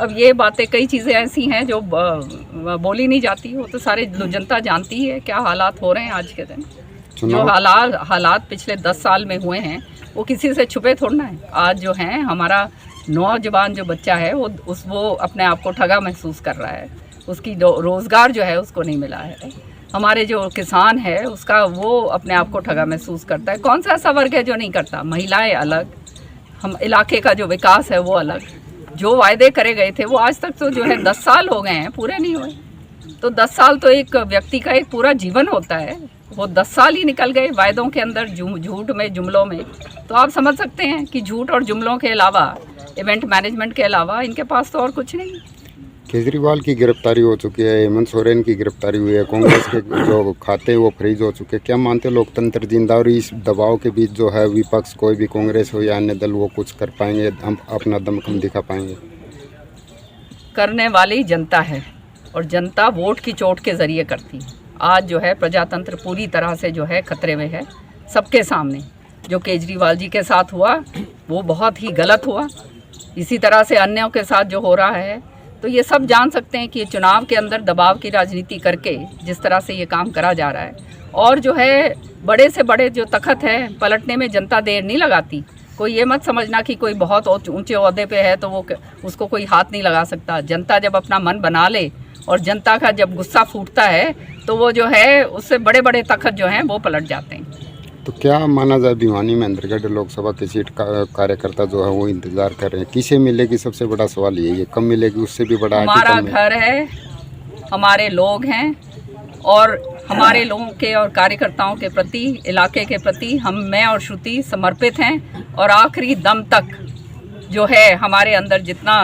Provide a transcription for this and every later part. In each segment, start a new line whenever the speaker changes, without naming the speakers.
अब ये बातें, कई चीज़ें ऐसी हैं जो बोली नहीं जाती, वो तो सारे जनता जानती है क्या हालात हो रहे हैं आज के दिन। जो हालात पिछले 10 साल में हुए हैं वो किसी से छुपे थोड़ा है। आज जो है हमारा नौजवान जो बच्चा है वो अपने आप को ठगा महसूस कर रहा है, उसकी रोज़गार जो है उसको नहीं मिला है। हमारे जो किसान है उसका वो अपने आप को ठगा महसूस करता है। कौन सा ऐसा वर्ग है जो नहीं करता? महिलाएं अलग, हम इलाके का जो विकास है वो अलग। जो वायदे करे गए थे वो आज तक तो जो है 10 साल हो गए हैं, पूरे नहीं हुए। तो 10 साल तो एक व्यक्ति का एक पूरा जीवन होता है, वो 10 साल ही निकल गए वायदों के अंदर, झूठ में, जुमलों में। तो आप समझ सकते हैं कि झूठ और जुमलों के अलावा, इवेंट मैनेजमेंट के अलावा इनके पास तो और कुछ नहीं।
केजरीवाल की गिरफ्तारी हो चुकी है, हेमंत सोरेन की गिरफ्तारी हुई है, कांग्रेस के जो खाते वो फ्रीज हो चुके हैं। क्या मानते हो लोकतंत्र जिंदा और इस दबाव के बीच जो है विपक्ष, कोई भी कांग्रेस हो या अन्य दल, वो कुछ कर पाएंगे, हम अपना दमखम दिखा पाएंगे?
करने वाली जनता है और जनता वोट की चोट के ज़रिए करती है। आज जो है प्रजातंत्र पूरी तरह से जो है खतरे में है सबके सामने। जो केजरीवाल जी के साथ हुआ वो बहुत ही गलत हुआ, इसी तरह से अन्यों के साथ जो हो रहा है। तो ये सब जान सकते हैं कि ये चुनाव के अंदर दबाव की राजनीति करके जिस तरह से ये काम करा जा रहा है, और जो है बड़े से बड़े जो तख्त है पलटने में जनता देर नहीं लगाती। कोई ये मत समझना कि कोई बहुत ऊंचे ओहदे पे है तो वो उसको कोई हाथ नहीं लगा सकता। जनता जब अपना मन बना ले और जनता का जब गुस्सा फूटता है तो वो जो है उससे बड़े बड़े तख्त जो हैं वो पलट जाते हैं।
तो क्या माना जाए, भिवानी में अंदरगढ़ लोकसभा की सीट का कार्यकर्ता जो है वो इंतजार कर रहे हैं, किसे मिलेगी? सबसे बड़ा सवाल ये कब मिलेगी, उससे भी बड़ा
हमारा घर है, हमारे लोग हैं, और हमारे लोगों के और कार्यकर्ताओं के प्रति, इलाके के प्रति मैं और श्रुति समर्पित हैं। और आखिरी दम तक जो है हमारे अंदर जितना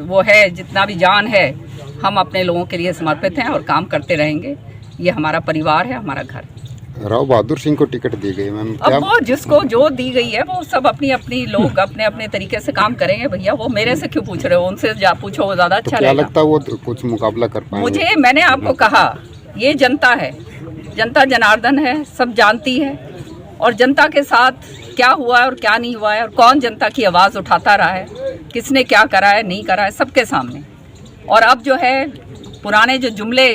वो है, जितना भी जान है, हम अपने लोगों के लिए समर्पित हैं और काम करते रहेंगे। ये हमारा परिवार है, हमारा घर।
राव बहादुर सिंह को टिकट दी गई मैम,
अब वो जिसको जो दी गई है वो सब अपनी अपनी लोग अपने अपने तरीके से काम करेंगे। भैया वो मेरे से क्यों पूछ रहे हो, उनसे जा पूछो, वो ज़्यादा अच्छा
क्या लगता है वो कुछ मुकाबला कर पाएंगे?
मैंने आपको कहा ये जनता है, जनता जनार्दन है, सब जानती है। और जनता के साथ क्या हुआ है और क्या नहीं हुआ है, और कौन जनता की आवाज़ उठाता रहा है, किसने क्या करा है नहीं करा है, सबके सामने। और अब जो है पुराने जो जुमले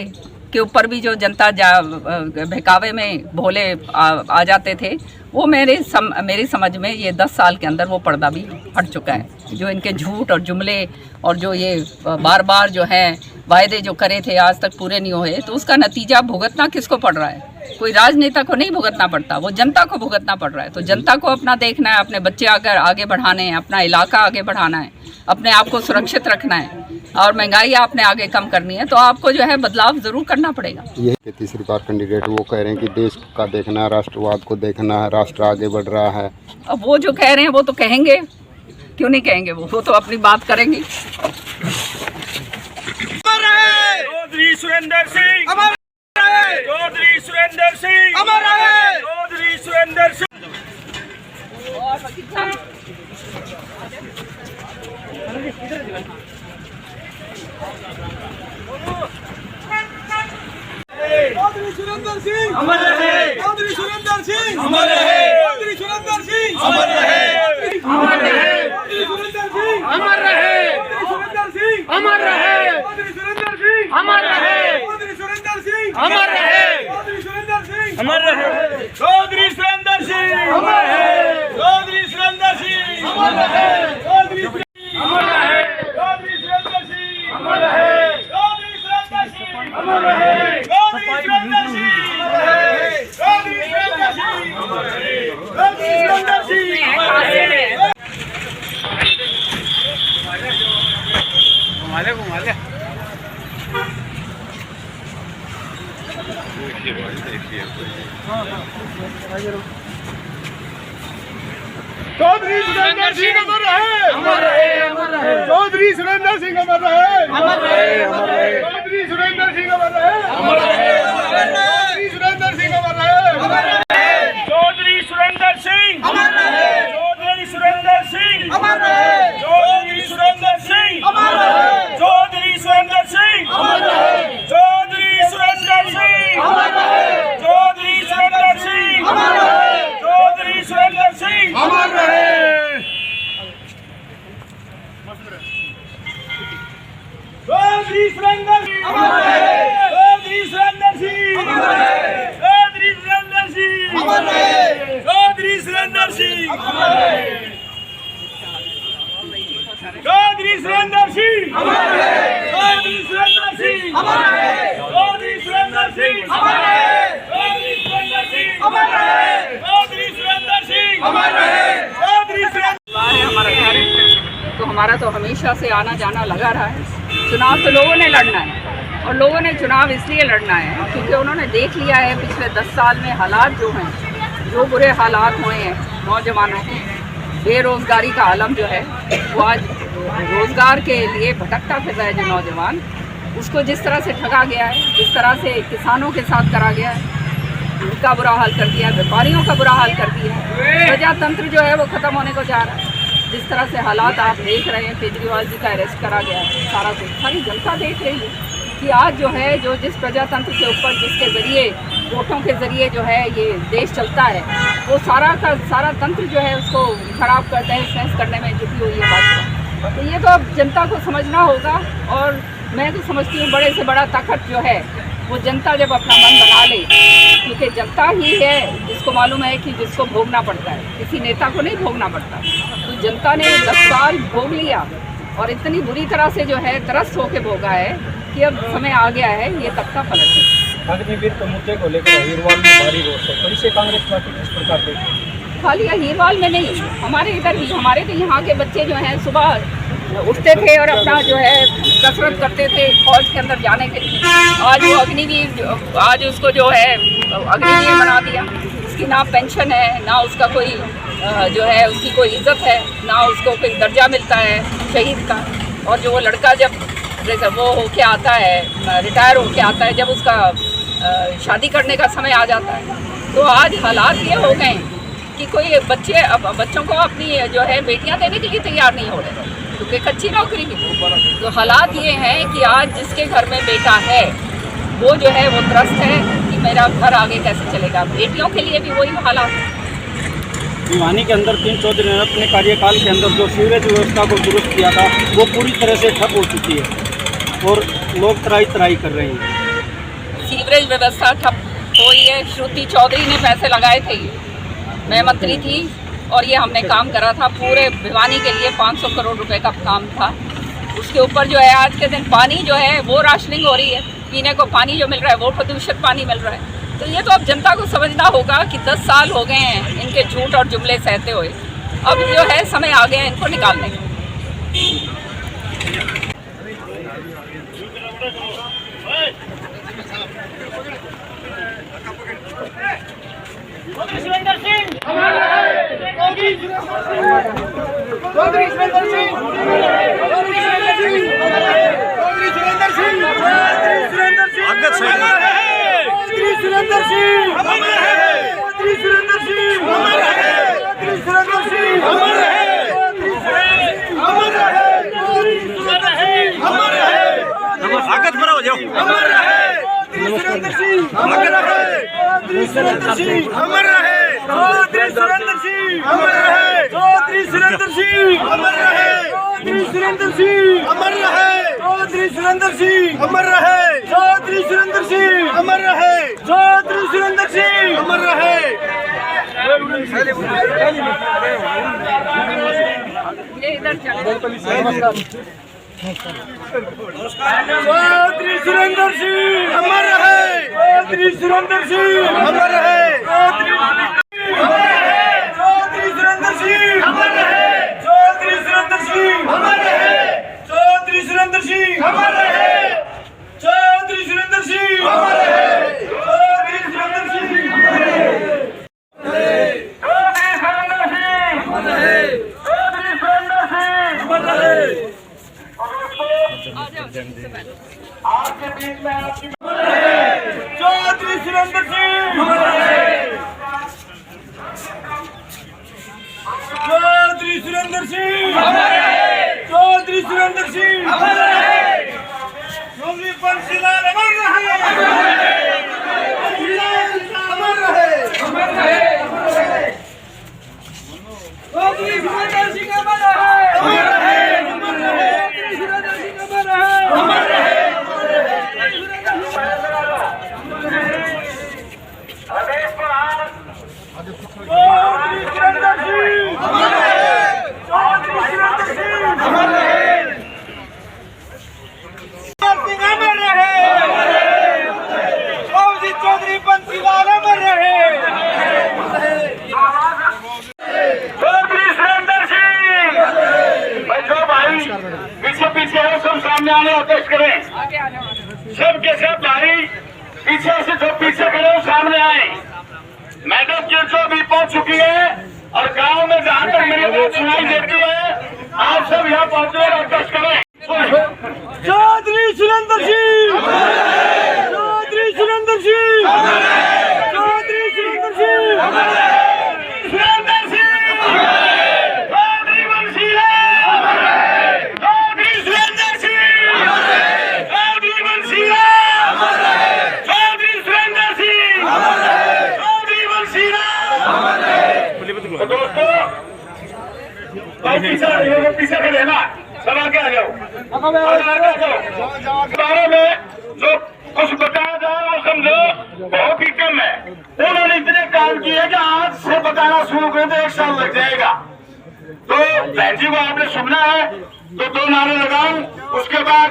के ऊपर भी जो जनता बहकावे में भोले आ जाते थे, वो मेरी समझ में ये 10 साल के अंदर वो पर्दा भी हट चुका है। जो इनके झूठ और जुमले और जो ये बार बार जो है वायदे जो करे थे आज तक पूरे नहीं हुए, तो उसका नतीजा भुगतना किसको पड़ रहा है? कोई राजनेता को नहीं भुगतना पड़ता, वो जनता को भुगतना पड़ रहा है। तो जनता को अपना देखना है, अपने बच्चे अगर आगे बढ़ाने हैं, अपना इलाका आगे बढ़ाना है, अपने आप को सुरक्षित रखना है, और महंगाई आपने आगे कम करनी है, तो आपको जो है बदलाव ज़रूर करना पड़ेगा।
ये तीसरी बार कैंडिडेट वो कह रहे हैं कि देश का देखना है, राष्ट्रवाद को देखना है, राष्ट्र आगे बढ़ रहा है।
अब वो जो कह रहे हैं वो तो कहेंगे, क्यों नहीं कहेंगे, वो तो अपनी बात करेंगे।
चौधरी सुरेंद्र सिंह अमर रहे, चौधरी सुरेंद्र सिंह अमर रहे, चौधरी सुरेंद्र सिंह। चौधरी सुरेंद्र सिंह अमर रहे, चौधरी सुरेंद्र सिंह अमर रहे, चौधरी सुरेंद्र सिंह अमर रहे, अमर रहे, चौधरी सुरेंद्र सिंह अमर रहे, चौधरी सुरेंद्र सिंह अमर रहे, चौधरी सुरेंद्र सिंह अमर रहे, चौधरी सुरेंद्र सिंह अमर रहे, चौधरी सुरेंद्र सिंह अमर रहे, चौधरी सुरेंद्र सिंह अमर रहे, चौधरी सुरेंद्र सिंह अमर रहे, चौधरी अमर रहे, चौधरी सुरेंद्र सिंह अमर रहे, चौधरी सुरेंद्र सिंह अमर रहे, चौधरी सुरेंद्र सिंह अमर रहे, चौधरी सुरेंद्र सिंह अमर रहे, चौधरी सुरेंद्र सिंह अमर रहे। घुमा ले चौधरी सुरेंद्र सिंह अमर रहे, अमर रहे, अमर रहे, चौधरी सुरेंद्र सिंह अमर रहे, अमर रहे, अमर रहे, चौधरी सुरेंद्र सिंह अमर रहे, अमर रहे, चौधरी सुरेंद्र सिंह अमर रहे, अमर रहे, चौधरी सुरेंद्र सिंह अमर रहे, चौधरी सुरेंद्र सिंह अमर रहे, चौधरी सुरेंद्र सिंह अमर रहे, चौधरी सुरेंद्र सिंह अमर रहे, चौधरी सुरेंद्र सिंह अमर रहे, चौधरी सुरेंद्र सिंह अमर रहे, चौधरी सुरेंद्र सिंह अमर रहे। चौधरी सुरेंद्र सिंह अमर रहे, चौधरी सुरेंद्र सिंह अमर रहे, चौधरी सुरेंद्र सिंह अमर रहे, चौधरी सुरेंद्र सिंह अमर रहे, चौधरी सुरेंद्र सिंह अमर रहे, चौधरी सुरेंद्र सिंह अमर रहे, चौधरी सुरेंद्र सिंह अमर रहे, चौधरी सुरेंद्र सिंह अमर रहे, चौधरी सुरेंद्र सिंह अमर रहे, चौधरी सुरेंद्र
है हमारा घर, तो हमारा तो हमेशा से आना जाना लगा रहा है। चुनाव तो लोगों ने लड़ना है, और लोगों ने चुनाव इसलिए लड़ना है क्योंकि उन्होंने देख लिया है पिछले 10 साल में हालात जो हैं, जो बुरे हालात हुए हैं नौजवानों के, बेरोज़गारी का आलम जो है वो आज रोज़गार के लिए भटकता फिर रहा है। जो नौजवान उसको जिस तरह से ठगा गया है, जिस तरह से किसानों के साथ करा गया है, उनका बुरा हाल कर दिया, व्यापारियों का बुरा हाल कर दिया, प्रजातंत्र जो है वो ख़त्म होने को जा रहा है। जिस तरह से हालात आप देख रहे हैं, केजरीवाल जी का अरेस्ट करा गया है, सारा कुछ सारी जनता देख रही है कि आज जो है जो जिस प्रजातंत्र के ऊपर जिसके ज़रिए वोटों के ज़रिए जो है ये देश चलता है, वो सारा का सारा तंत्र जो है उसको ख़राब करते हैं, सेंस करने में जुटी हुई है भाजपा। तो ये तो अब जनता को समझना होगा, और मैं तो समझती हूँ बड़े से बड़ा ताकत जो है वो जनता जब अपना मन बना ले, क्योंकि जनता ही है जिसको मालूम है कि जिसको भोगना पड़ता है, किसी नेता को नहीं भोगना पड़ता। तो जनता ने 10 साल भोग लिया और इतनी बुरी तरह से जो है त्रस्त होकर भोगा है कि अब समय आ गया है ये तख्ता पलट है।
अग्निवीर के मुद्दे को लेकर अहीरवाल में भारी रोष है, तो इसे कांग्रेस पार्टी किस प्रकार देखती है?
खाली अहीरवाल में नहीं, हमारे इधर भी, हमारे तो यहाँ के बच्चे जो हैं सुबह उठते थे और अपना जो है कसरत करते थे फौज के अंदर जाने के लिए। आज वो अग्निवीर, आज उसको जो है अग्निवीर बना दिया, उसकी ना पेंशन है, ना उसका कोई जो है उसकी कोई इज्जत है, ना उसको कोई दर्जा मिलता है शहीद का। और जो वो लड़का जब वो होके आता है, रिटायर होके आता है, जब उसका शादी करने का समय आ जाता है, तो आज हालात ये हो गए कि कोई बच्चों को अपनी जो है बेटियां देने के लिए तैयार नहीं हो रहे, क्योंकि कच्ची नौकरी भी। तो हालात ये हैं कि आज जिसके घर में बेटा है वो जो है वो त्रस्त है कि मेरा घर आगे कैसे चलेगा। बेटियों के लिए भी वही हालात है।
भिवानी के अंदर 3 चौधरी ने अपने कार्यकाल के अंदर जो सीवरेज व्यवस्था को दुरुस्त किया था वो पूरी तरह से ठप हो चुकी है और लोग त्राही कर रहे हैं।
सीवरेज व्यवस्था ठप हुई है। श्रुति चौधरी ने पैसे लगाए थे, मैं मंत्री थी और ये हमने काम करा था, पूरे भिवानी के लिए 500 करोड़ रुपए का काम था। उसके ऊपर जो है आज के दिन पानी जो है वो राशनिंग हो रही है, पीने को पानी जो मिल रहा है वो प्रदूषित पानी मिल रहा है। तो ये तो अब जनता को समझना होगा कि 10 साल हो गए हैं इनके झूठ और जुमले सहते हुए, अब जो है समय आ गया है इनको निकालने का।
चौधरी सुरेंद्र सिंह अमर रहे, चौधरी सुरेंद्र सिंह अमर रहे, चौधरी सुरेंद्र सिंह अमर रहे, चौधरी सुरेंद्र सिंह अमर रहे, चौधरी सुरेंद्र सिंह अमर रहे, चौधरी सुरेंद्र सिंह अमर रहे, चौधरी सुरेंद्र सिंह अमर रहे, चौधरी अमर रहे, चौधरी सुरेंद्र सिंह अमर रहे, आगत बड़ा हो जाओ अमर रहे, चौधरी सुरेंद्र सिंह अमर रहे, चौधरी सुरेंद्र सिंह अमर रहे, चौधरी सुरेंद्र सिंह अमर रहे, चौधरी सुरेंद्र सिंह अमर रहे, चौधरी सुरेंद्र सिंह अमर रहे, चौधरी सुरेंद्र सिंह अमर रहे, चौधरी सुरेंद्र सिंह अमर रहे, चौधरी सुरेंद्र सिंह अमर रहे।
ये इधर चले।
चौधरी सुरेंद्र सिंह अमर रहे, चौधरी सुरेंद्र सिंह अमर रहे, चौधरी सुरेंद्र सिंह अमर रहे, चौधरी सुरेंद्र सिंह अमर रहे, चौधरी सुरेंद्र सिंह अमर रहे, चौधरी सुरेंद्र सिंह अमर रहे, चौधरी सुरेंद्र सिंह अमर रहे। आपके बीच में आपकी चौधरी सुरेंद्र सिंह अमर रहे, चौधरी सुरेंद्र सिंह अमर रहे, चौधरी सुरेंद्र सिंह अमर रहे, चौधरी बंसीलाल अमर रहे, बंसीलाल अमर रहे, अमर रहे, चौधरी सुरेंद्र सिंह अमर रहे, अमर रहे, अमर रहे, चौधरी सुरेंद्र सिंह अमर रहे, अमर रहे। पीछे है सब सामने आने अध्यक्ष करें। सब के सब भाई पीछे से जो पीछे खड़े हो सामने आए। मैडम किरचो भी पहुंच चुकी है और गांव में जहां तक मेरी बात सुनाई देती है आप सब यहाँ पहुंचे और अध्यक्ष करें। चौधरी सुरेंद्र सिंह, चौधरी सुरेंद्र सिंह, चौधरी सुरेंद्र सिंह, सुरेंद्र सिंह, चौधरी बंसीला, चौधरी सुरेंद्र सिंह, चौधरी बंसीला, चौधरी सुरेंद्र सिंह, चौधरी बंसीला। तो दोस्तों पीछे खड़े ना, सब आगे आ जाओ, बारे में जो कुछ बताया जा रहा है समझो बहुत ही कम है। उन्होंने इतने काम किए कि आज से बताना शुरू करें तो 1 साल लग जाएगा। तो बहन जी को आपने सुनना है तो 2 नारे लगाऊं, उसके बाद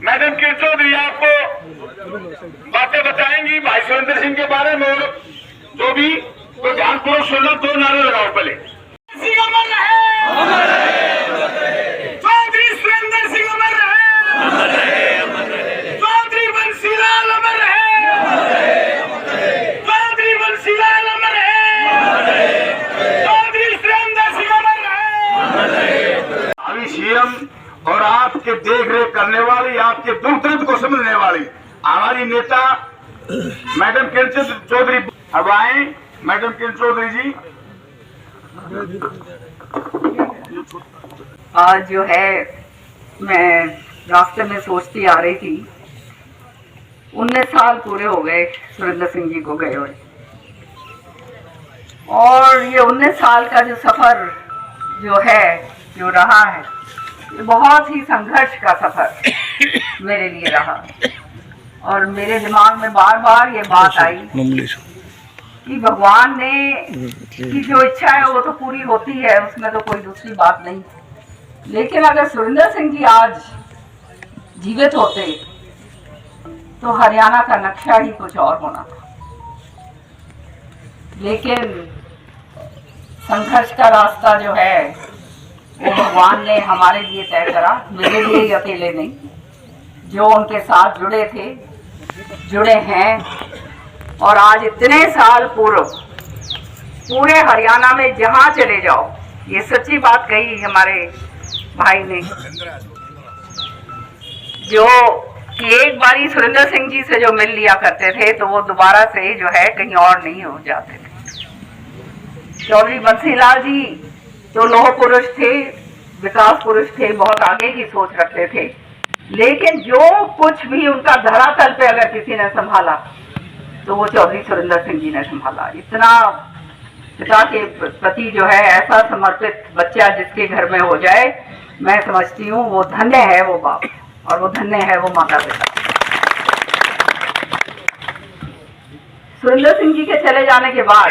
मैडम के चौधरी आपको बातें बताएंगी भाई सुरेंद्र सिंह के बारे में और जो भी तो ध्यानपूर्वक सुनना। 2 नारे लगाओ पहले। अमर रहे, चौधरी सुरेंद्र सिंह अमर रहे, चौधरी बंसीलाल अमर रहे, चौधरी बंसीलाल अमर रहे, चौधरी सुरेंद्र सिंह अमर रहे। अभी सीएम और आपके देख रेख करने वाली, आपके दुख दर्द को समझने वाली हमारी नेता मैडम किरण चौधरी अब आए। मैडम किरण चौधरी जी
आज जो है मैं रास्ते में सोचती आ रही थी 19 साल पूरे हो गए सुरेंद्र सिंह जी को गए हुए और ये 19 साल का जो सफर जो है जो रहा है ये बहुत ही संघर्ष का सफर मेरे लिए रहा और मेरे दिमाग में बार बार ये बात आई कि भगवान ने की जो इच्छा है वो तो पूरी होती है, उसमें तो कोई दूसरी बात नहीं। लेकिन अगर सुरेंद्र सिंह जी आज जीवित होते तो हरियाणा का नक्शा ही कुछ और होना था। लेकिन संघर्ष का रास्ता जो है वो भगवान ने हमारे लिए तय करा, मेरे लिए ही अकेले नहीं, जो उनके साथ जुड़े थे जुड़े हैं। और आज इतने साल पूर्व पूरे हरियाणा में जहां चले जाओ, ये सच्ची बात कही हमारे भाई ने, जो कि एक बारी सुरेंद्र सिंह जी से जो मिल लिया करते थे तो वो दोबारा से जो है कहीं और नहीं हो जाते थे। चौधरी बंसीलाल जी तो लौह पुरुष थे, विकास पुरुष थे, बहुत आगे की सोच रखते थे। लेकिन जो कुछ भी उनका धरातल पे अगर किसी ने संभाला तो वो चौधरी सुरेंद्र सिंह जी ने संभाला। इतना पिता के प्रति जो है ऐसा समर्पित बच्चा जिसके घर में हो जाए, मैं समझती हूँ वो धन्य है वो बाप और वो धन्य है वो माता पिता। सुरेंद्र सिंह जी के चले जाने के बाद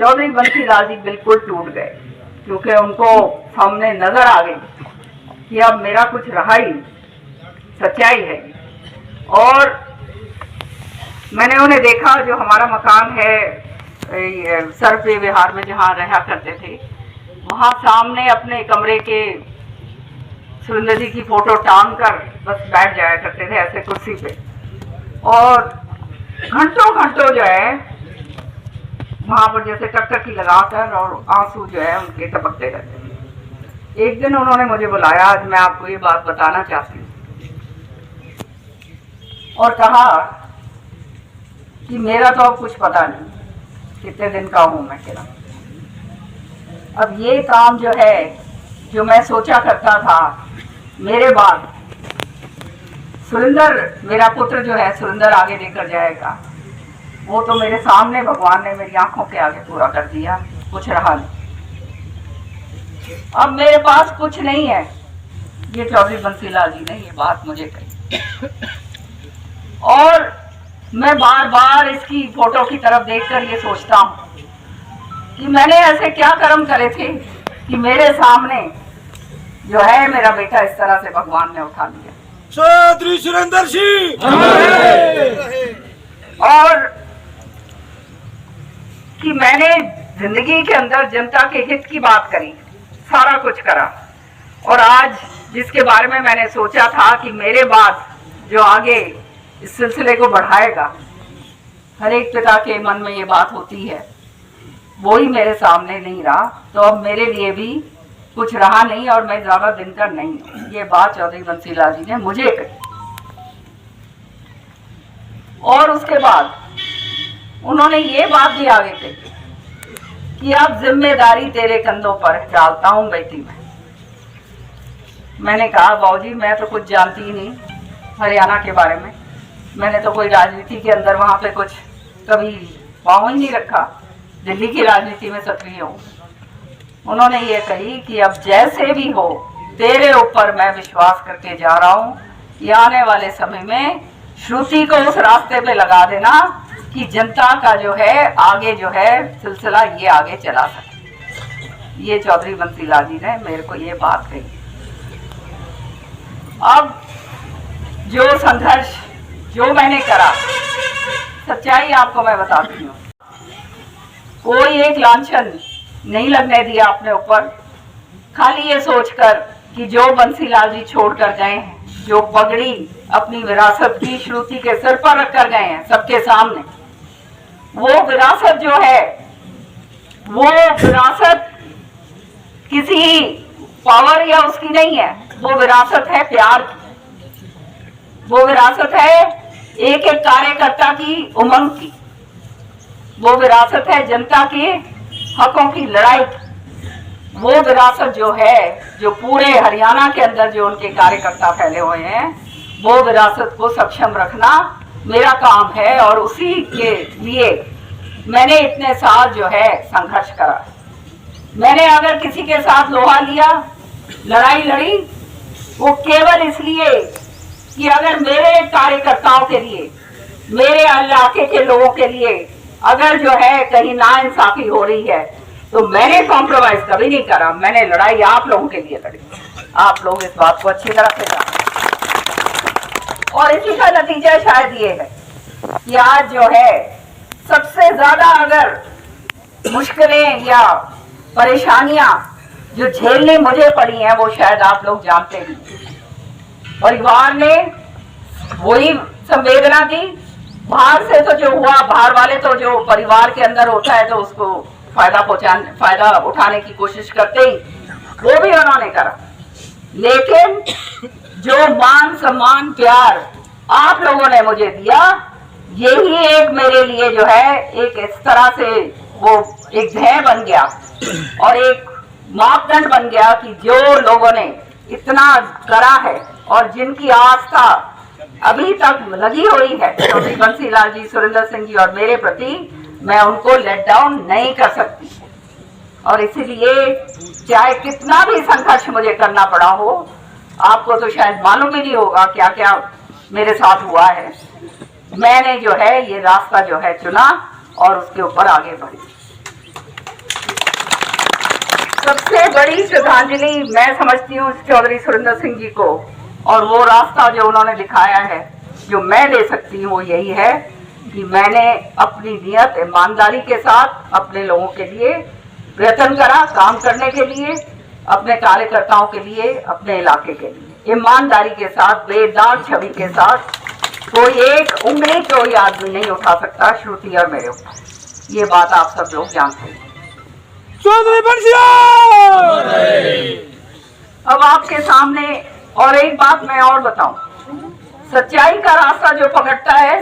चौधरी बंसीलाल जी बिल्कुल टूट गए, क्योंकि उनको सामने नजर आ गई कि अब मेरा कुछ रहा ही, सच्चाई है। और मैंने उन्हें देखा, जो हमारा मकान है सरपे विहार में जहाँ रहा करते थे, वहाँ सामने अपने कमरे के सुरेंद्र जी की फोटो टांग कर बस बैठ जाया करते थे ऐसे कुर्सी पे, और घंटों घंटों जो है वहाँ पर जैसे टकटकी लगाकर और आंसू जो है उनके टपकते रहते थे। एक दिन उन्होंने मुझे बुलाया, आज मैं आपको ये बात बताना चाहती हूँ, और कहा कि मेरा तो अब कुछ पता नहीं कितने दिन का हूं मैं अकेला। अब ये काम जो है जो मैं सोचा करता था मेरे बाद सुरेंद्र मेरा पुत्र जो है सुरेंद्र आगे लेकर जाएगा, वो तो मेरे सामने भगवान ने मेरी आंखों के आगे पूरा कर दिया, कुछ रहा नहीं। अब मेरे पास कुछ नहीं है, ये चौधरी बंसीलाल जी ने ये बात मुझे कही। और मैं बार बार इसकी फोटो की तरफ देखकर ये सोचता हूँ कि मैंने ऐसे क्या कर्म करे थे कि मेरे सामने जो है मेरा बेटा इस तरह से भगवान ने उठा लिया।
चौधरी सुरेंद्र सिंह
और कि मैंने जिंदगी के अंदर जनता के हित की बात करी, सारा कुछ करा, और आज जिसके बारे में मैंने सोचा था कि मेरे बाद जो आगे इस सिलसिले को बढ़ाएगा, हर एक पिता के मन में ये बात होती है, वो ही मेरे सामने नहीं रहा, तो अब मेरे लिए भी कुछ रहा नहीं और मैं ज्यादा दिन का नहीं हूं। ये बात चौधरी बंसी लाल जी ने मुझे कही। और उसके बाद उन्होंने ये बात भी आगे कही कि अब जिम्मेदारी तेरे कंधों पर डालता हूं बेटी मैं। मैंने कहा बाबूजी मैं तो कुछ जानती ही नहीं हरियाणा के बारे में, मैंने तो कोई राजनीति के अंदर वहां पे कुछ कभी पाँव ही नहीं रखा, दिल्ली की राजनीति में सक्रिय हूँ। उन्होंने ये कही कि अब जैसे भी हो तेरे ऊपर मैं विश्वास करके जा रहा हूँ कि आने वाले समय में श्रुति को उस रास्ते पे लगा देना कि जनता का जो है आगे जो है सिलसिला ये आगे चला सके। ये चौधरी बंसी लाल जी ने मेरे को ये बात कही। अब जो संघर्ष जो मैंने करा, सच्चाई आपको मैं बताती हूँ, कोई एक लांछन नहीं लगने दिया अपने ऊपर, खाली ये सोचकर कि जो बंसी लाल जी छोड़कर गए हैं, जो पगड़ी अपनी विरासत की श्रुति के सिर पर रखकर गए हैं सबके सामने, वो विरासत जो है, वो विरासत किसी पावर या उसकी नहीं है, वो विरासत है प्यार की, वो विरासत है एक एक कार्यकर्ता की उमंग की, वो विरासत है जनता के हकों की लड़ाई की, वो विरासत जो है, जो पूरे हरियाणा के अंदर जो उनके कार्यकर्ता फैले हुए हैं, वो विरासत को सक्षम रखना मेरा काम है। और उसी के लिए मैंने इतने साल जो है संघर्ष करा। मैंने अगर किसी के साथ लोहा लिया, लड़ाई लड़ी, वो केवल इसलिए कि अगर मेरे कार्यकर्ताओं के लिए, मेरे इलाके के लोगों के लिए अगर जो है कहीं नाइंसाफी हो रही है, तो मैंने कॉम्प्रोमाइज कभी नहीं करा। मैंने लड़ाई आप लोगों के लिए लड़ी। आप लोग इस बात को अच्छी तरह से जानते हैं। और इसी का नतीजा शायद ये है कि आज जो है सबसे ज्यादा अगर मुश्किलें या परेशानियां जो झेलनी मुझे पड़ी हैं, वो शायद आप लोग जानते हैं। परिवार ने वही संवेदना दी, बाहर से तो जो हुआ, बाहर वाले तो जो परिवार के अंदर होता है तो उसको फायदा उठाने की कोशिश करते ही, वो भी उन्होंने करा। लेकिन जो मान सम्मान प्यार आप लोगों ने मुझे दिया, यही एक मेरे लिए जो है एक इस तरह से वो एक ध्येय बन गया और एक मापदंड बन गया कि जो लोगों ने इतना करा है और जिनकी आस्था अभी तक लगी हुई है चौधरी बंसी लाल जी, सुरेंद्र सिंह जी और मेरे प्रति, मैं उनको लेट डाउन नहीं कर सकती। और इसीलिए चाहे कितना भी संघर्ष मुझे करना पड़ा हो, आपको तो शायद मालूम ही नहीं होगा क्या क्या मेरे साथ हुआ है, मैंने जो है ये रास्ता जो है चुना और उसके ऊपर आगे बढ़ी। सबसे बड़ी श्रद्धांजलि मैं समझती हूँ चौधरी सुरेंद्र सिंह जी को, और वो रास्ता जो उन्होंने दिखाया है जो मैं ले सकती हूँ, वो यही है कि मैंने अपनी नियत ईमानदारी के साथ अपने लोगों के लिए प्रयत्न करा, काम करने के लिए, अपने कार्यकर्ताओं के लिए, अपने इलाके के लिए ईमानदारी के साथ, बेदाग छवि के साथ। कोई एक उंगली कोई आदमी नहीं उठा सकता श्रुति और मेरे ऊपर, ये बात आप सब लोग जानते हैं।
चौधरी बंसी
अब आपके सामने और एक बात मैं और बताऊं, सच्चाई का रास्ता जो पकड़ता है,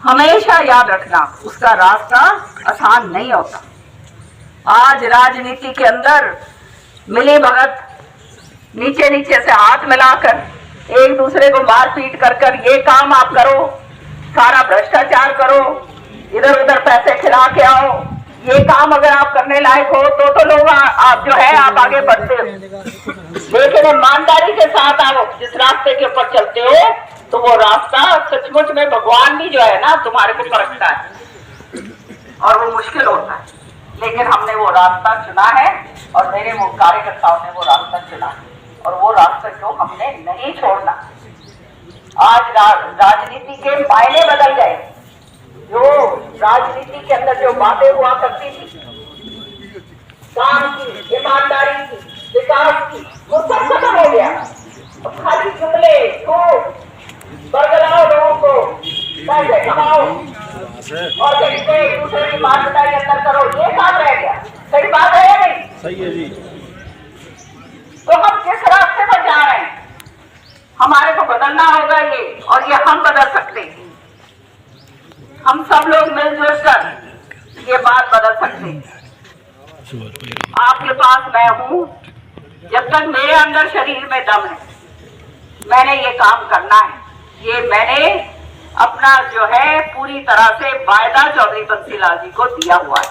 हमेशा याद रखना उसका रास्ता आसान नहीं होता। आज राजनीति के अंदर मिली भगत, नीचे नीचे से हाथ मिलाकर एक दूसरे को मारपीट कर ये काम आप करो, सारा भ्रष्टाचार करो, इधर उधर पैसे खिला के आओ, ये काम अगर आप करने लायक हो तो लोग आप जो है आप आगे बढ़ते हो। लेकिन ईमानदारी के साथ आप जिस रास्ते के ऊपर चलते हो, तो वो रास्ता सचमुच में भगवान भी जो है ना तुम्हारे को परखता है और वो मुश्किल होता है। लेकिन हमने वो रास्ता चुना है और मेरे वो कार्यकर्ताओं ने वो रास्ता चुना है और वो रास्ते को हमने नहीं छोड़ना। आज राजनीति के मायने बदल गए। जो राजनीति के अंदर जो बातें हुआ करती थी, काम की, ईमानदारी की, विकास की, वो सब खत्म हो गया।
खाली जुमले बरगलाओ लोगों को, पैसे कमाओ और कहीं पे एक दूसरे की बात बताई अंदर करो, ये काम रह गया। सही बात है या नहीं?
सही है जी।
तो हम किस रास्ते पर जा रहे हैं? हमारे को बदलना होगा ये, और ये हम बदल सकते हैं। हम सब लोग मिलजुल कर ये बात बदल सकते हैं। आपके पास मैं हूं, जब तक मेरे अंदर शरीर में दम है मैंने ये काम करना है। ये मैंने अपना जो है पूरी तरह से वायदा चौधरी बंसीलाल जी को दिया हुआ है।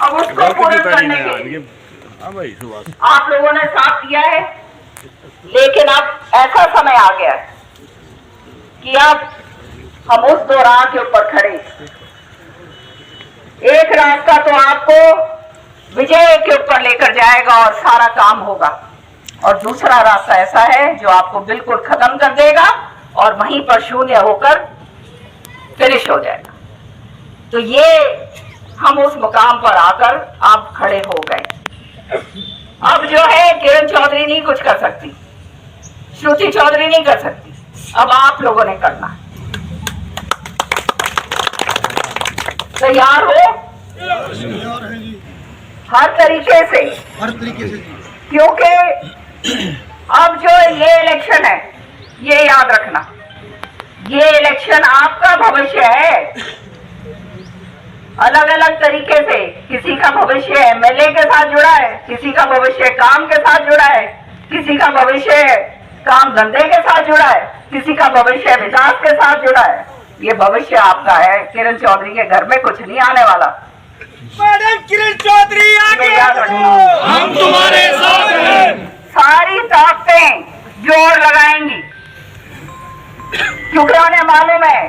अब उसको पूरा करने के लिए आप लोगों ने साथ दिया है, लेकिन अब ऐसा समय आ गया है कि अब हम उस दो राह के ऊपर खड़े। एक रास्ता तो आपको विजय के ऊपर लेकर जाएगा और सारा काम होगा, और दूसरा रास्ता ऐसा है जो आपको बिल्कुल खत्म कर देगा और वहीं पर शून्य होकर फिनिश हो जाएगा। तो ये हम उस मुकाम पर आकर आप खड़े हो गए। अब जो है किरण चौधरी नहीं कुछ कर सकती, श्रुति चौधरी नहीं कर सकती, अब आप लोगों ने करना है। तैयार हो? हर तरीके से, क्योंकि अब जो ये इलेक्शन है, ये याद रखना, ये इलेक्शन आपका भविष्य है। अलग अलग तरीके से किसी का भविष्य एमएलए के साथ जुड़ा है, किसी का भविष्य काम के साथ जुड़ा है, किसी का भविष्य काम धंधे के साथ जुड़ा है, किसी का भविष्य विकास के साथ जुड़ा है। ये भविष्य आपका है। किरण चौधरी के घर में कुछ नहीं आने वाला।
मैडम किरण चौधरी आगे
याद रखना,
हम तुम्हारे साथ हैं।
सारी ताकतें जोर लगाएंगी, क्योंकि उन्हें मालूम है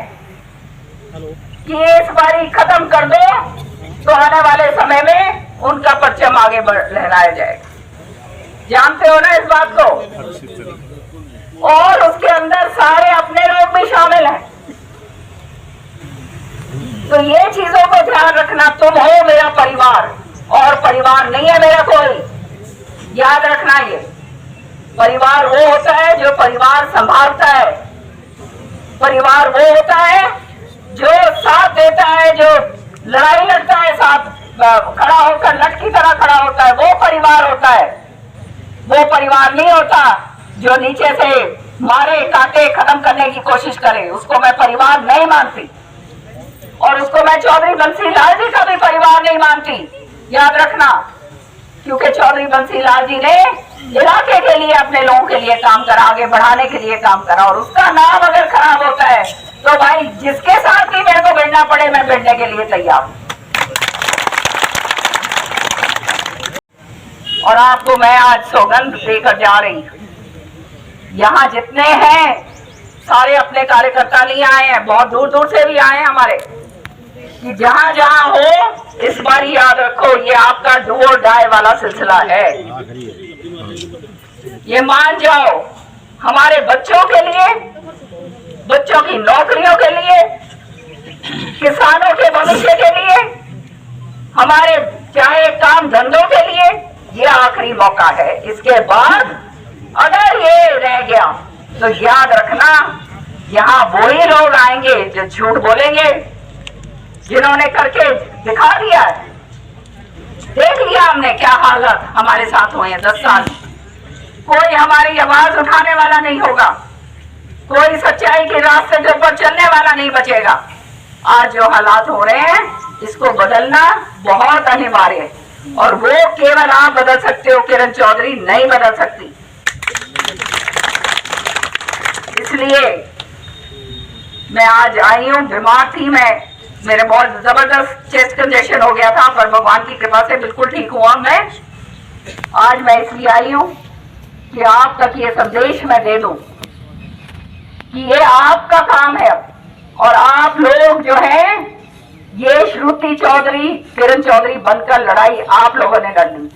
कि इस बारी खत्म कर दो तो आने वाले समय में उनका परचम आगे लहराया जाएगा। जानते हो ना इस बात को? और उसके अंदर सारे अपने लोग भी शामिल हैं। तो ये चीजों को ध्यान रखना। तुम हो मेरा परिवार, और परिवार नहीं है मेरा कोई। याद रखना, ये परिवार वो होता है जो परिवार संभालता है। परिवार वो होता है जो साथ देता है, जो लड़ाई लड़ता है, साथ खड़ा होकर लट की तरह खड़ा होता है, वो परिवार होता है। वो परिवार नहीं होता जो नीचे से मारे काटे खत्म करने की कोशिश करे। उसको मैं परिवार नहीं मानती, और उसको मैं चौधरी बंसीलाल जी का भी परिवार नहीं मानती। याद रखना, क्योंकि चौधरी बंसीलाल जी ने इलाके के लिए, अपने लोगों के लिए काम करा, आगे बढ़ाने के लिए काम करा, और उसका नाम अगर खराब होता है तो भाई जिसके साथ भी मेरे को भिड़ना पड़े, मैं भिड़ने के लिए तैयार हूं। और आपको मैं आज सौगंध देकर जा रही हूं। यहाँ जितने हैं सारे अपने कार्यकर्ता लिए आए हैं, बहुत दूर दूर से भी आए हैं हमारे, कि जहां जहां हो इस बार याद रखो, ये आपका डू और डाई वाला सिलसिला है। ये मान जाओ, हमारे बच्चों के लिए, बच्चों की नौकरियों के लिए, किसानों के भविष्य के लिए, हमारे चाहे काम धंधों के लिए, ये आखिरी मौका है। इसके बाद अगर ये रह गया तो याद रखना, यहाँ वही लोग आएंगे जो झूठ बोलेंगे, जिन्होंने करके दिखा दिया है। देख लिया हमने क्या हालत हमारे साथ हुए हैं 10 साल। कोई हमारी आवाज उठाने वाला नहीं होगा, कोई सच्चाई के रास्ते के ऊपर चलने वाला नहीं बचेगा। आज जो हालात हो रहे हैं, इसको बदलना बहुत अनिवार्य है, और वो केवल आप बदल सकते हो, किरण चौधरी नहीं बदल सकती। इसलिए मैं आज आई हूँ। बीमार थी मैं, मेरे बहुत जबरदस्त चेस्ट कंजेशन हो गया था, पर भगवान की कृपा से बिल्कुल ठीक हुआ मैं। आज मैं इसलिए आई हूँ कि आप तक ये संदेश मैं दे दूं कि ये आपका काम है अब, और आप लोग जो हैं, ये श्रुति चौधरी, किरण चौधरी बनकर लड़ाई आप लोगों ने लड़नी।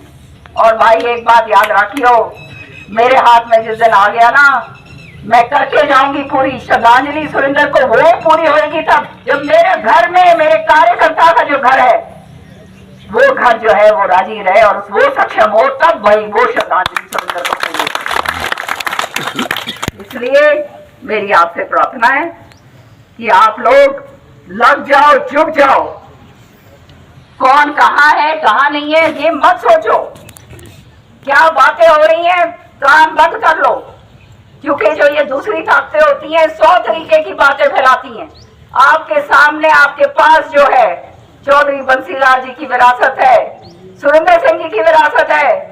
और भाई एक बात याद रखियो, मेरे हाथ में जिस दिन आ गया ना, मैं करके जाऊंगी पूरी श्रद्धांजलि सुरेंद्र को। वो पूरी होगी तब जब मेरे घर में, मेरे कार्यकर्ता का जो घर है, वो घर जो है वो राजी रहे और वो सक्षम हो, तब भाई वो श्रद्धांजलि सुरेंद्र को पूरी। इसलिए मेरी आपसे प्रार्थना है कि आप लोग लग जाओ, जुट जाओ। कौन कहाँ है कहाँ नहीं है ये मत सोचो, क्या बातें हो रही हैं कान बंद कर लो, क्योंकि जो ये दूसरी ताकतें होती हैं 100 तरीके की बातें फैलाती हैं। आपके सामने आपके पास जो है चौधरी बंसीलाल जी की विरासत है, सुरेंद्र सिंह जी की विरासत है,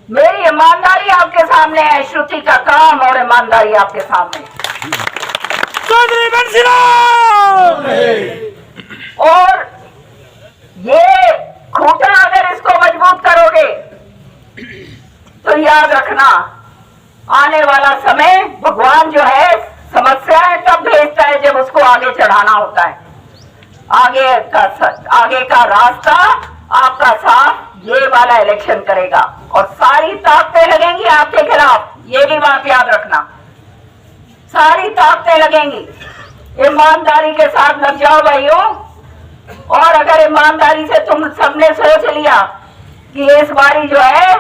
मेरी ईमानदारी आपके सामने है, श्रुति का काम और ईमानदारी आपके सामने।
चौधरी बंसीलाल
और ये खूंटा अगर इसको मजबूत करोगे तो याद रखना आने वाला समय भगवान जो है समस्याएं तब भेजता है जब उसको आगे चढ़ाना होता है। आगे का रास्ता आपका साथ ये वाला इलेक्शन करेगा और सारी ताकतें लगेंगी आपके खिलाफ, ये भी बात याद रखना। सारी ताकतें लगेंगी, ईमानदारी के साथ लग जाओ भाइयों। और अगर ईमानदारी से तुम सबने सोच लिया कि इस बारी जो है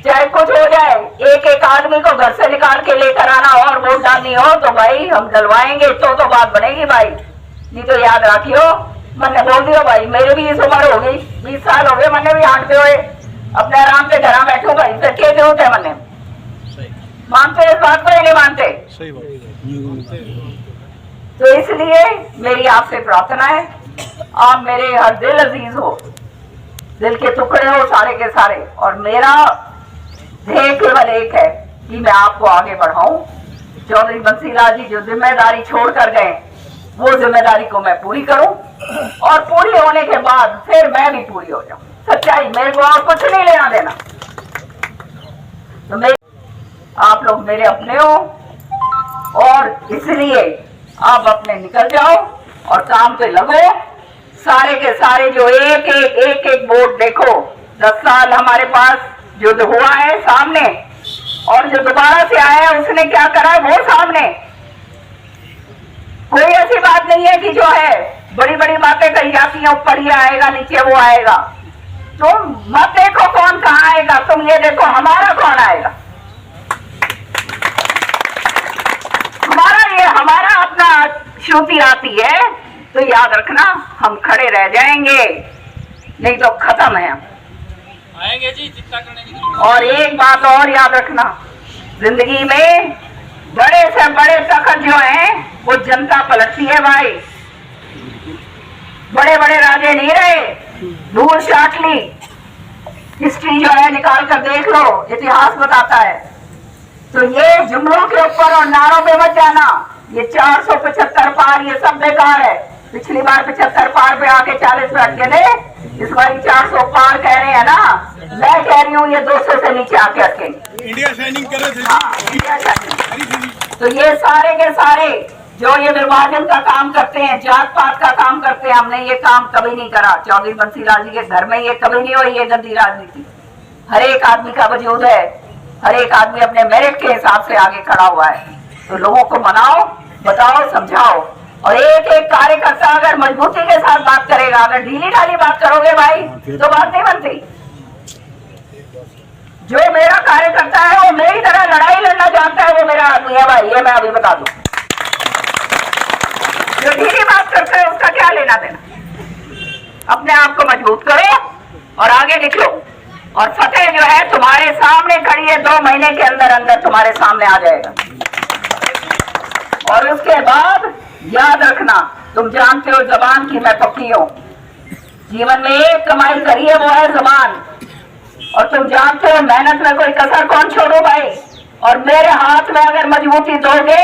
चाहे कुछ हो जाए, एक एक आदमी को घर से निकाल के लेकर आना और वोट डालनी हो तो भाई हम डलवाएंगे, तो बात बनेगी भाई। नहीं तो याद रखियो, मैंने बोल दिया भाई, मेरे भी इस उम्र हो गई, 20 साल हो गए, मैंने भी हांटते हुए अपने आराम से घर बैठो भाई, फिर क्या जरूरत है? मैंने मानते इस बात को या नहीं मानते? तो इसलिए मेरी आपसे प्रार्थना है, आप मेरे हर दिल अजीज हो, दिल के टुकड़े हो सारे के सारे, और मेरा ध्येय केवल एक है कि मैं आपको आगे बढ़ाऊं। चौधरी बंसीलाल जी जो जिम्मेदारी छोड़ कर गए वो जिम्मेदारी को मैं पूरी करूं और पूरी होने के बाद फिर मैं भी पूरी हो जाऊं। सच्चाई, मेरे को और कुछ नहीं लेना देना। तो आप लोग मेरे अपने हो और इसलिए आप अपने निकल जाओ और काम पे लगो। सारे के सारे जो एक वोट देखो, 10 साल हमारे पास जो हुआ है सामने, और जो दोबारा से आया है उसने क्या करा है वो सामने। कोई ऐसी बात नहीं है कि जो है बड़ी बड़ी बातें कही जाती हैं, ऊपर ये आएगा नीचे वो आएगा। तुम मत देखो कौन कहाँ आएगा, तुम ये देखो हमारा कौन आएगा। हमारा अपना श्रुति आती है तो याद रखना हम खड़े रह जाएंगे, नहीं तो खत्म है हम।
आएंगे जी चिंता करने की।
और एक बात और याद रखना, जिंदगी में बड़े से बड़े तखत जो हैं वो जनता पलटती है भाई। बड़े बड़े राजे नहीं रहे, धूल चाट ली। हिस्ट्री जो है निकाल कर देख लो, इतिहास बताता है। तो ये जुमलों के ऊपर और नारों पे मत जाना, ये 475 पार ये सब बेकार है। पिछली बार 75 पार पे आके 40 पे अटके थे, इस बार 400 पार कह रहे हैं ना, मैं कह रही हूँ ये 200 से नीचे आके अटकेंगे।
इंडिया शाइनिंग कर रहे थे।
हाँ, इंडिया शाइनिंग। तो ये सारे के सारे जो ये विभाजन का काम करते हैं, जात पात का काम करते हैं, हमने ये काम कभी नहीं करा। चौधरी बंसीलाल जी के घर में ये कभी नहीं हुई ये गंदी राजनीति। हर एक आदमी का वजूद है, हर एक आदमी अपने मेरिट के हिसाब से आगे खड़ा हुआ है। तो लोगों को मनाओ, बताओ, समझाओ, और एक एक कार्यकर्ता अगर मजबूती के साथ बात करेगा, अगर ढीली ढाली बात करोगे भाई तो बात नहीं बनती। जो मेरा कार्यकर्ता है वो मेरी तरह लड़ाई लड़ना जानता है, वो मेरा आदमी है भाई, ये मैं अभी बता दूं। जो ढीली बात करता है उसका क्या लेना देना। अपने आप को मजबूत करो और आगे निकलो, और फतेह जो है तुम्हारे सामने खड़ी है, 2 महीने के अंदर अंदर तुम्हारे सामने आ जाएगा। और उसके बाद याद रखना, तुम जानते हो जबान की मैं पक्की हूं। जीवन में एक कमाई करी है वो है जबान, और तुम जानते हो मेहनत में कोई कसर कौन छोड़ो भाई। और मेरे हाथ में अगर मजबूती दोगे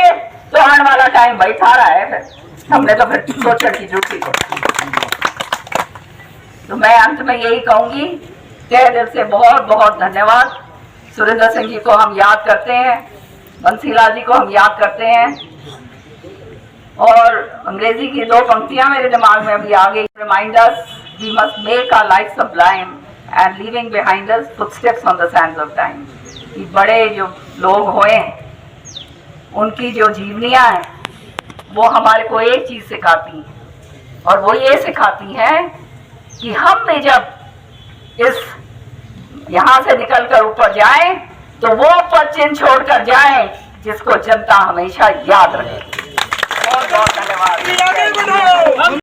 तो आने वाला टाइम भाई थारा है, फिर हमने तो फिर सोचा की जूठी को। तो मैं अंत में यही कहूंगी, तहे दिल से बहुत बहुत धन्यवाद। सुरेंद्र सिंह जी को हम याद करते हैं, बंसीलाल जी को हम याद करते हैं। और अंग्रेजी की 2 पंक्तियां मेरे दिमाग में अभी आ गई। Remind us we must make our life sublime and leaving behind us footsteps on the sands of time. ये बड़े जो लोग हुए उनकी जो जीवनियां हैं वो हमारे को एक चीज सिखाती हैं, और वो ये सिखाती हैं कि हम भी जब इस यहाँ से निकल कर ऊपर जाएं तो वो ऊपर चिन्ह छोड़कर जाएं जिसको जनता हमेशा याद रखेगी। बहुत बहुत धन्यवाद।
आगे बढ़ो।